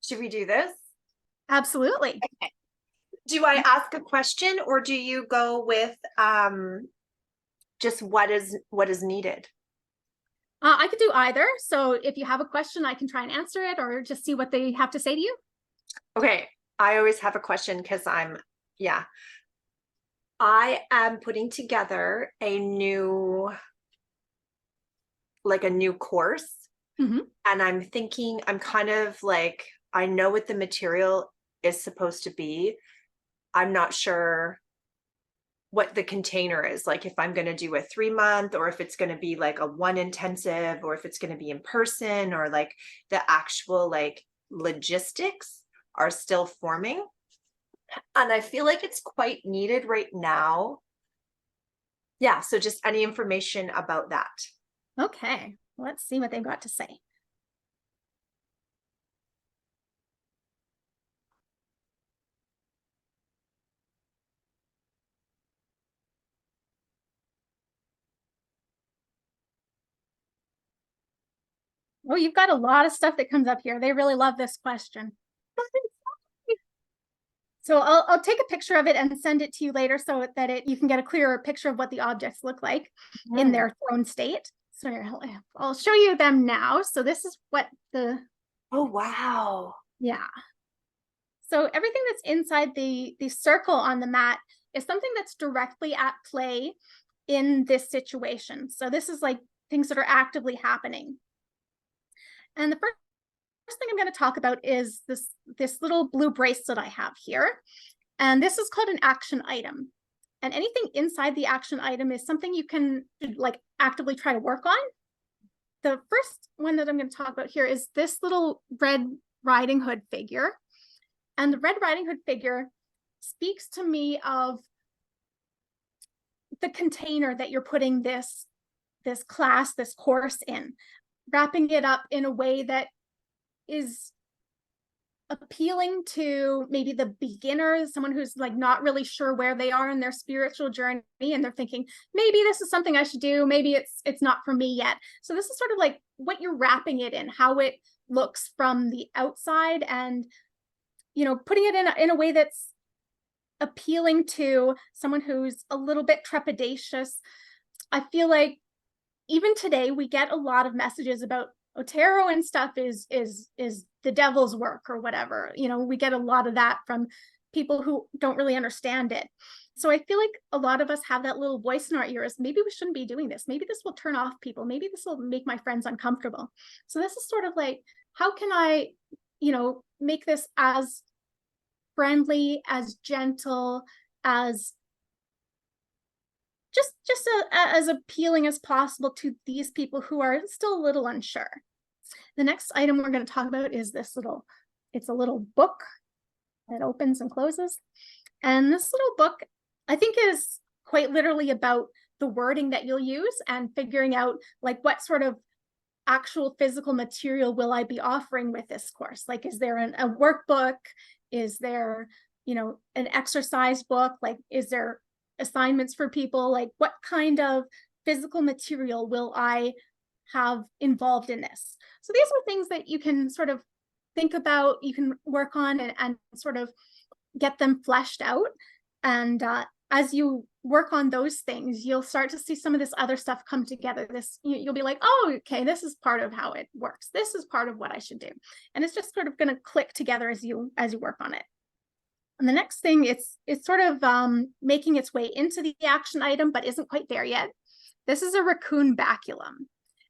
Should we do this? Absolutely. Okay. Do I ask a question or do you go with just what is needed? I could do either. So if you have a question, I can try and answer it or just see what they have to say to you. Okay. I always have a question because yeah. I am putting together like a new course. Mm-hmm. And I'm thinking, I'm kind of like, I know what the material is supposed to be. I'm not sure what the container is, like if I'm going to do a 3 month or if it's going to be like a one intensive or if it's going to be in person or like the actual like logistics are still forming. And I feel like it's quite needed right now. Yeah, so just any information about that. Okay, let's see what they've got to say. Oh, you've got a lot of stuff that comes up here. They really love this question. So I'll take a picture of it and send it to you later so that you can get a clearer picture of what the objects look like in their thrown state. So I'll show you them now. So this is what Oh, wow. yeah. So everything that's inside the circle on the mat is something that's directly at play in this situation. So this is like things that are actively happening. And the first thing I'm going to talk about is this little blue bracelet I have here. And this is called an action item. And anything inside the action item is something you can like actively try to work on. The first one that I'm going to talk about here is this little Red Riding Hood figure. And the Red Riding Hood figure speaks to me of the container that you're putting this class, this course in, wrapping it up in a way that is appealing to maybe the beginner, someone who's like not really sure where they are in their spiritual journey, and they're thinking maybe this is something I should do, maybe it's not for me yet. So this is sort of like what you're wrapping it in, how it looks from the outside, and putting it in a way that's appealing to someone who's a little bit trepidatious. I feel like even today we get a lot of messages about tarot and stuff is the devil's work or whatever. We get a lot of that from people who don't really understand it. So I feel like a lot of us have that little voice in our ears. Maybe we shouldn't be doing this. Maybe this will turn off people. Maybe this will make my friends uncomfortable. So this is sort of like, how can I, make this as friendly, as gentle, as as appealing as possible to these people who are still a little unsure. The next item we're going to talk about is it's a little book that opens and closes. And this little book, I think, is quite literally about the wording that you'll use and figuring out like what sort of actual physical material will I be offering with this course? Like, is there a workbook? Is there, an exercise book? Like, is there assignments for people? Like, what kind of physical material will I have involved in this? So these are things that you can sort of think about, you can work on and sort of get them fleshed out. And as you work on those things, you'll start to see some of this other stuff come together. You'll be like, oh, okay, this is part of how it works. This is part of what I should do. And it's just sort of going to click together as you work on it. And the next thing, it's sort of making its way into the action item, but isn't quite there yet. This is a raccoon baculum.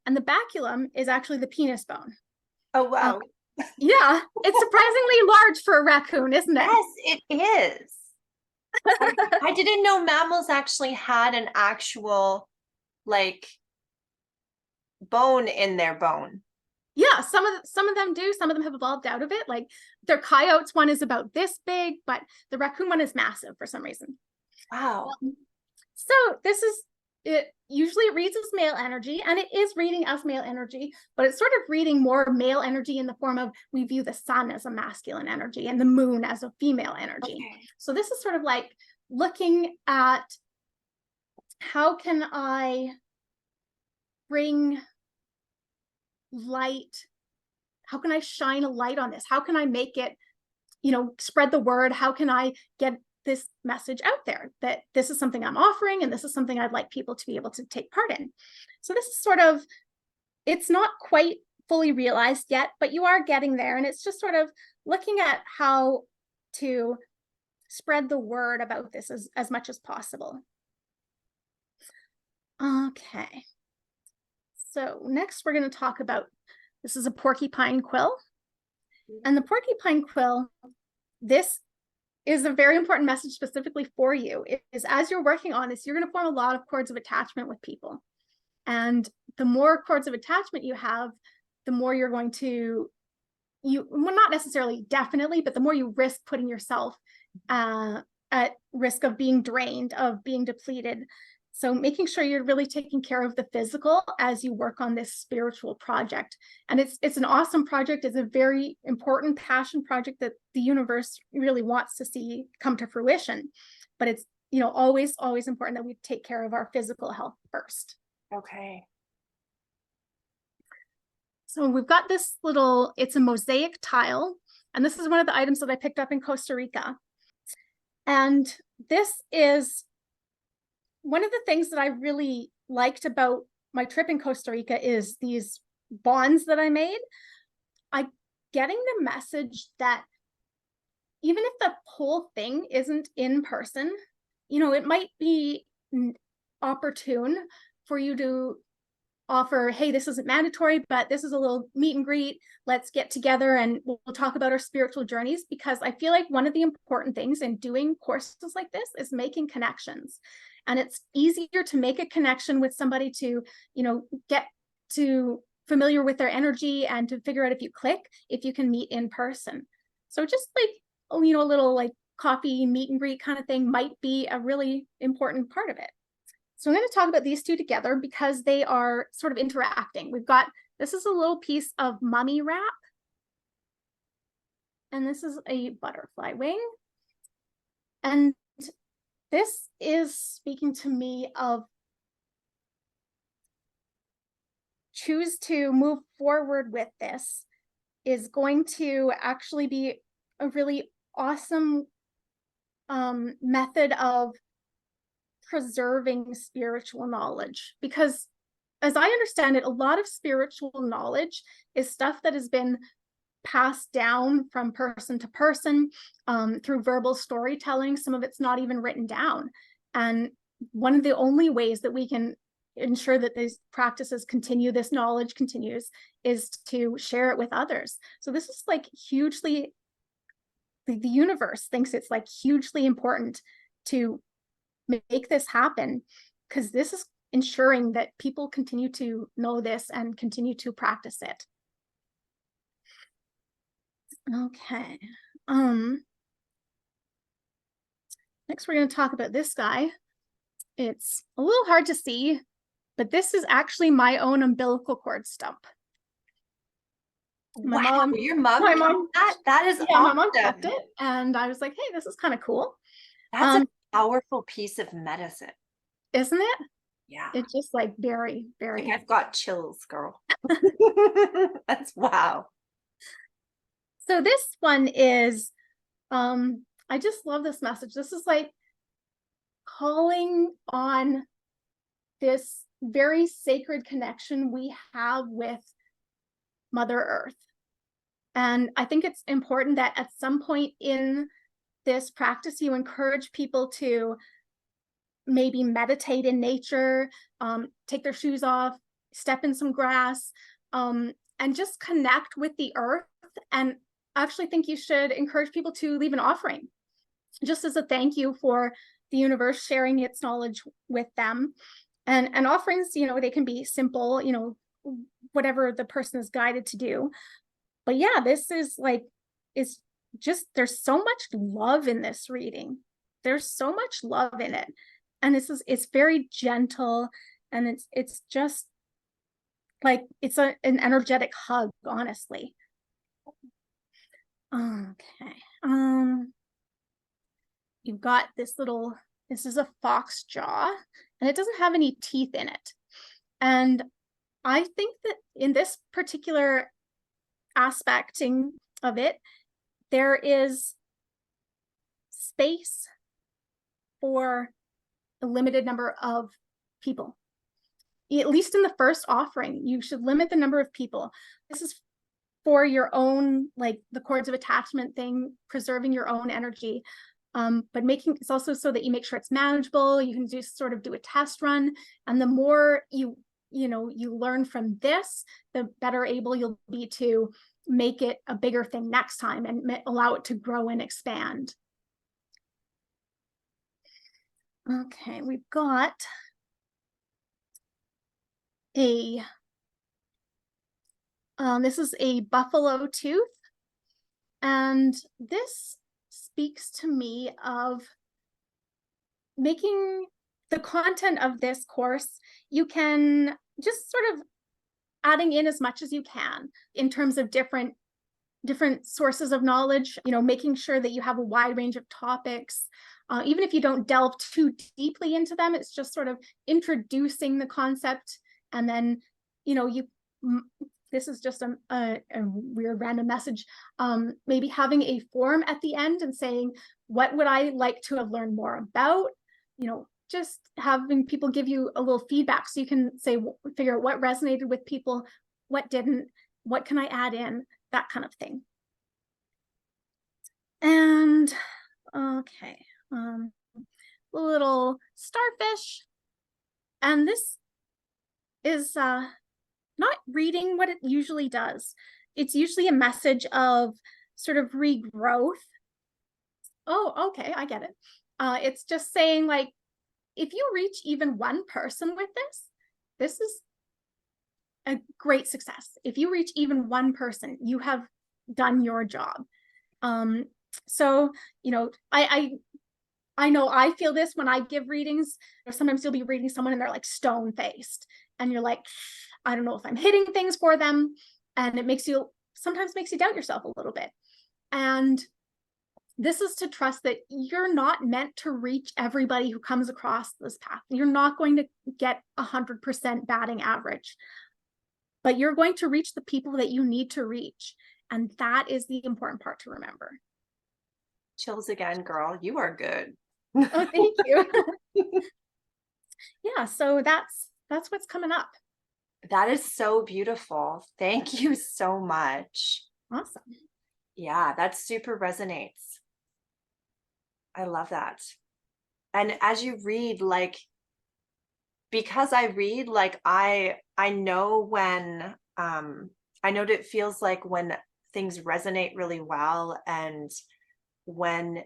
And the baculum is actually the penis bone. Oh, wow. Yeah, it's surprisingly large for a raccoon, isn't it? Yes, it is. I didn't know mammals actually had an actual like bone in their bone. Yeah, some of them do. Some of them have evolved out of it. Like their coyotes one is about this big, but the raccoon one is massive for some reason. Wow. So it usually reads as male energy, and it is reading as male energy, but it's sort of reading more male energy in the form of, we view the sun as a masculine energy and the moon as a female energy. Okay. So this is sort of like looking at how can I bring light, how can I shine a light on this? How can I make it, you know, spread the word? How can I get this message out there that this is something I'm offering and this is something I'd like people to be able to take part in? So this is sort of, it's not quite fully realized yet, but you are getting there. And it's just sort of looking at how to spread the word about this as much as possible. Okay. So next we're going to talk about, this is a porcupine quill. And the porcupine quill, this is a very important message specifically for you. It is, as you're working on this, you're going to form a lot of cords of attachment with people. And the more cords of attachment you have, the more you're going to, well, not necessarily definitely, but the more you risk putting yourself at risk of being drained, of being depleted. So making sure you're really taking care of the physical as you work on this spiritual project. And it's an awesome project. It's a very important passion project that the universe really wants to see come to fruition. But it's, you know, always important that we take care of our physical health first. Okay. So we've got this little, it's a mosaic tile. And this is one of the items that I picked up in Costa Rica. And this is one of the things that I really liked about my trip in Costa Rica is these bonds that I made. I getting the message that even if the whole thing isn't in person, you know, it might be opportune for you to offer, hey, this isn't mandatory, but this is a little meet and greet. Let's get together and we'll talk about our spiritual journeys, because I feel like one of the important things in doing courses like this is making connections. And it's easier to make a connection with somebody to, you know, get to familiar with their energy and to figure out if you click, if you can meet in person. So just like, you know, a little like coffee meet and greet kind of thing might be a really important part of it. So I'm going to talk about these two together because they are sort of interacting. We've got, this is a little piece of mummy wrap. And this is a butterfly wing. And this is speaking to me of choose to move forward with this is going to actually be a really awesome method of preserving spiritual knowledge, because as I understand it, a lot of spiritual knowledge is stuff that has been passed down from person to person through verbal storytelling. Some of it's not even written down. And one of the only ways that we can ensure that these practices continue, this knowledge continues, is to share it with others. So this is like hugely, the universe thinks it's like hugely important to make this happen, because this is ensuring that people continue to know this and continue to practice it. Okay. Next, we're going to talk about this guy. It's a little hard to see, but this is actually my own umbilical cord stump. Wow, your mom, my mom, that is yeah, awesome. my mom kept it, and I was like, hey, this is kind of cool. That's a powerful piece of medicine, isn't it? Yeah, it's just like very, very. Like I've got chills, girl. That's wow. So this one is, I just love this message. This is like calling on this very sacred connection we have with Mother Earth. And I think it's important that at some point in this practice, you encourage people to maybe meditate in nature, take their shoes off, step in some grass, and just connect with the earth. And I actually think you should encourage people to leave an offering, just as a thank you for the universe sharing its knowledge with them. And offerings, you know, they can be simple, you know, whatever the person is guided to do. But yeah, this is like, it's just, there's so much love in this reading. There's so much love in it. And it's very gentle, and it's just like, it's an energetic hug, honestly. Okay. You've got this is a fox jaw, and it doesn't have any teeth in it. And I think that in this particular aspecting of it, there is space for a limited number of people. At least in the first offering, you should limit the number of people. This is for your own, like the cords of attachment thing, preserving your own energy. But it's also so that you make sure it's manageable. You can just sort of do a test run. And the more you learn from this, the better able you'll be to make it a bigger thing next time and allow it to grow and expand. Okay, we've got this is a buffalo tooth. And this speaks to me of making the content of this course, you can just sort of adding in as much as you can in terms of different sources of knowledge, making sure that you have a wide range of topics. Even if you don't delve too deeply into them, it's just sort of introducing the concept. And then, this is just a weird random message, maybe having a form at the end and saying, what would I like to have learned more about? Just having people give you a little feedback so you can figure out what resonated with people, what didn't, what can I add in, that kind of thing. And okay, little starfish. And this is not reading what it usually does. It's usually a message of sort of regrowth. Oh, okay, I get it. It's just saying, like, if you reach even one person with this is a great success. If you reach even one person, you have done your job. So, I know I feel this when I give readings. Sometimes you'll be reading someone and they're like stone-faced, and you're like, I don't know if I'm hitting things for them. And it sometimes makes you doubt yourself a little bit. And this is to trust that you're not meant to reach everybody who comes across this path. You're not going to get 100% batting average, but you're going to reach the people that you need to reach. And that is the important part to remember. Chills again, girl. You are good. Oh, thank you. Yeah, so that's what's coming up. That is so beautiful. Thank you so much. Awesome. Yeah, that super resonates. I love that. And as you read, like, because I read, like, I know when I know what it feels like when things resonate really well, and when,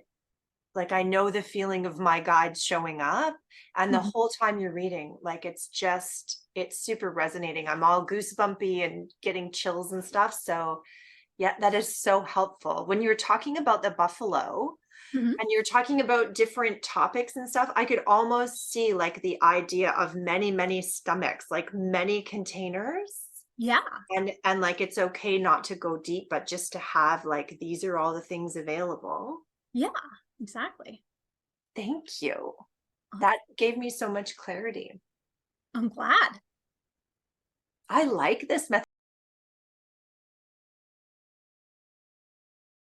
like, I know the feeling of my guides showing up, and the whole time you're reading, like, it's super resonating. I'm all goosebumpy and getting chills and stuff. So yeah, that is so helpful. When you're talking about the buffalo, and you're talking about different topics and stuff, I could almost see like the idea of many, many stomachs, like many containers. Yeah. And like, it's okay not to go deep, but just to have, like, these are all the things available. Yeah, exactly. Thank you. That gave me so much clarity. I'm glad. I like this method.